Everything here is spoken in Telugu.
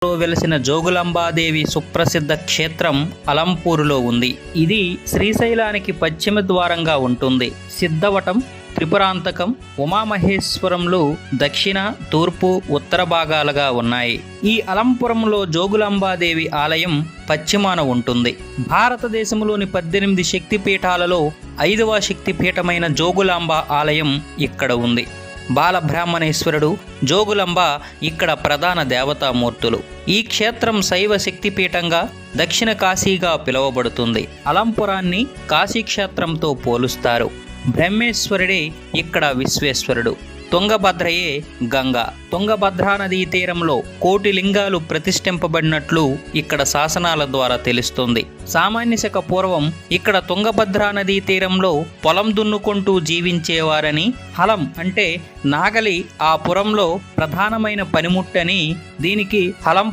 వెలసిన జోగులాంబాదేవి సుప్రసిద్ధ క్షేత్రం అలంపూరులో ఉంది. ఇది శ్రీశైలానికి పశ్చిమ ద్వారంగా ఉంటుంది. సిద్ధవటం, త్రిపురాంతకం, ఉమామహేశ్వరంలు దక్షిణ, తూర్పు, ఉత్తర భాగాలుగా ఉన్నాయి. ఈ అలంపురంలో జోగులాంబాదేవి ఆలయం పశ్చిమాన ఉంటుంది. భారతదేశంలోని 18 శక్తిపీఠాలలో 5వ శక్తిపీఠమైన జోగులాంబ ఆలయం ఇక్కడ ఉంది. బాలబ్రాహ్మణేశ్వరుడు, జోగులాంబ ఇక్కడ ప్రధాన దేవతామూర్తులు. ఈ క్షేత్రం శైవ శక్తిపీఠంగా దక్షిణ కాశీగా పిలువబడుతుంది. అలంపురాన్ని కాశీక్షేత్రంతో పోలుస్తారు. బ్రహ్మేశ్వరుడే ఇక్కడ విశ్వేశ్వరుడు. తుంగభద్రయే గంగా. తుంగభద్రా నదీ తీరంలో 1,000,000 లింగాలు ప్రతిష్ఠింపబడినట్లు ఇక్కడ శాసనాల ద్వారా తెలుస్తుంది. సామాన్య శక పూర్వం ఇక్కడ తుంగభద్రా నదీ తీరంలో పొలం దున్నుకుంటూ జీవించేవారని, హలం అంటే నాగలి ఆ పురంలో ప్రధానమైన పనిముట్టని, దీనికి హలం